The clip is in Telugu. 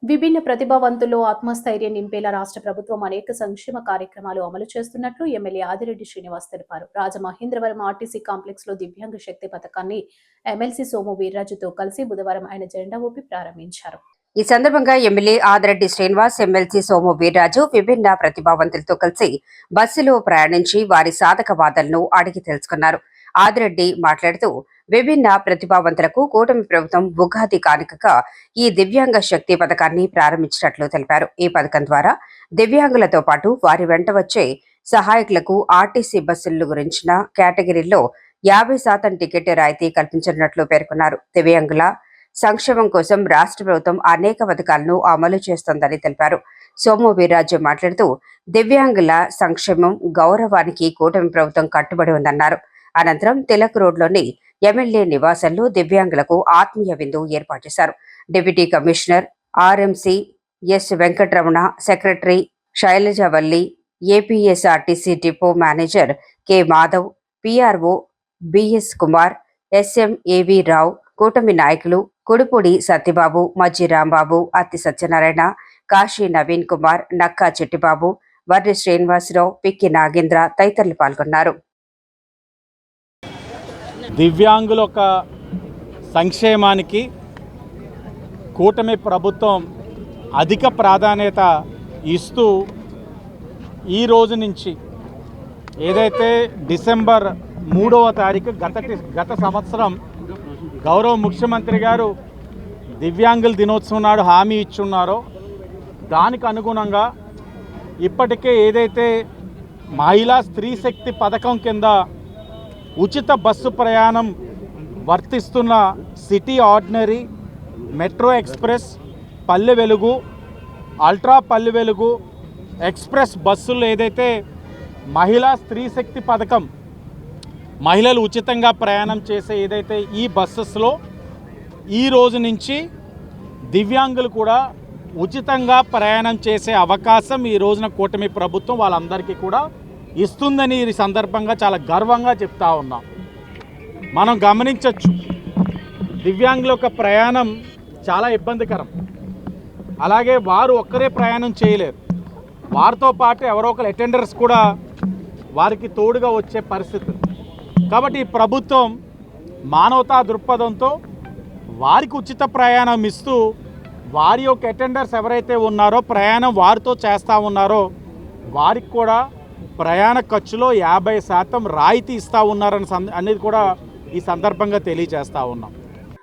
విభిన్న ప్రతిభావంతుల్లో ఆత్మస్థైర్యం నింపేలా రాష్ట్ర ప్రభుత్వం అనేక సంక్షేమ కార్యక్రమాలు అమలు చేస్తున్నట్లు ఎమ్మెల్యే ఆదిరెడ్డి శ్రీనివాస్ తెలిపారు. రాజమహేంద్రవరం ఆర్టీసీ కాంప్లెక్స్ లో దివ్యాంగ శక్తి పథకాన్ని ఎమ్మెల్సీ సోము వీర్రాజుతో కలిసి బుధవారం ఆయన జెండా ఊపి ప్రారంభించారు. ఈ సందర్భంగా ఎమ్మెల్యే ఆదిరెడ్డి శ్రీనివాస్, ఎమ్మెల్సీ సోము వీర్రాజు విభిన్న ప్రతిభావంతులతో కలిసి బస్సులో ప్రయాణించి వారి సాధక బాధలను అడిగి తెలుసుకున్నారు. ఆదిరెడ్డి మాట్లాడుతూ విభిన్న ప్రతిభావంతులకు కూటమి ప్రభుత్వం ఉగాది కానుకగా ఈ దివ్యాంగ శక్తి పథకాన్ని ప్రారంభించినట్లు తెలిపారు. ఈ పథకం ద్వారా దివ్యాంగులతో పాటు వారి వెంట వచ్చే సహాయకులకు ఆర్టీసీ బస్సుల గురించిన కేటగిరీల్లో 50% టికెట్ రాయితీ కల్పించనున్నట్లు పేర్కొన్నారు. దివ్యాంగుల సంక్షేమం కోసం రాష్ట్ర ప్రభుత్వం అనేక పథకాలను అమలు చేస్తోందని తెలిపారు. సోము వీర్రాజు మాట్లాడుతూ దివ్యాంగుల సంక్షేమం, గౌరవానికి కూటమి ప్రభుత్వం కట్టుబడి ఉందన్నారు. అనంతరం తిలక్ రోడ్లోని ఎమ్మెల్యే నివాసంలో దివ్యాంగులకు ఆత్మీయ విందు ఏర్పాటు చేశారు. Deputy commissioner RMC S Venkataramana, secretary Shailajavalli, APSRTC depot manager K Madhav, PRO BS Kumar, SMAV Rao, కూటమి నాయకులు కుడుపూడి సత్యబాబు, మజ్జి రాంబాబు, అత్తి సత్యనారాయణ, కాశీ నవీన్ కుమార్, నక్కా చెట్టిబాబు, వర్రి శ్రీనివాసరావు, పిక్కి నాగేంద్ర తదితరులు పాల్గొన్నారు. దివ్యాంగుల సంక్షేమానికి కూటమి ప్రభుత్వం అధిక ప్రాధాన్యత ఇస్తూ ఈ రోజు నుంచి ఏదైతే డిసెంబర్ 3వ తారీఖు గత సంవత్సరం గౌరవ ముఖ్యమంత్రి గారు దివ్యాంగుల దినోత్సవం నాడు హామీ ఇచ్చున్నారో దానికి అనుగుణంగా ఇప్పటికే ఏదైతే మహిళా స్త్రీ శక్తి పథకం కింద ఉచిత బస్సు ప్రయాణం వర్తిస్తున్న city ordinary, metro express, Palle Velugu, ultra Palle Velugu, express బస్సులు ఏదైతే మహిళా స్త్రీ శక్తి పథకం మహిళలు ఉచితంగా ప్రయాణం చేసే ఏదైతే ఈ బస్సెస్లో ఈ రోజు నుంచి దివ్యాంగులు కూడా ఉచితంగా ప్రయాణం చేసే అవకాశం ఈ రోజున కూటమి ప్రభుత్వం వాళ్ళందరికీ కూడా ఇస్తుందని ఈ సందర్భంగా చాలా గర్వంగా చెప్తా ఉన్నాం. మనం గమనించవచ్చు, దివ్యాంగుల ప్రయాణం చాలా ఇబ్బందికరం. అలాగే వారు ఒక్కరే ప్రయాణం చేయలేరు, వారితో పాటు ఎవరో ఒకరు అటెండర్స్ కూడా వారికి తోడుగా వచ్చే పరిస్థితి. కాబట్టి ఈ ప్రభుత్వం మానవతా దృక్పథంతో వారికి ఉచిత ప్రయాణం ఇస్తూ వారి యొక్క అటెండర్స్ ఎవరైతే ఉన్నారో ప్రయాణం వారితో చేస్తూ ఉన్నారో వారికి కూడా ప్రయాణ ఖర్చులో 50% రాయితీ ఇస్తూ ఉన్నారని అనేది కూడా ఈ సందర్భంగా తెలియజేస్తూ ఉన్నాం.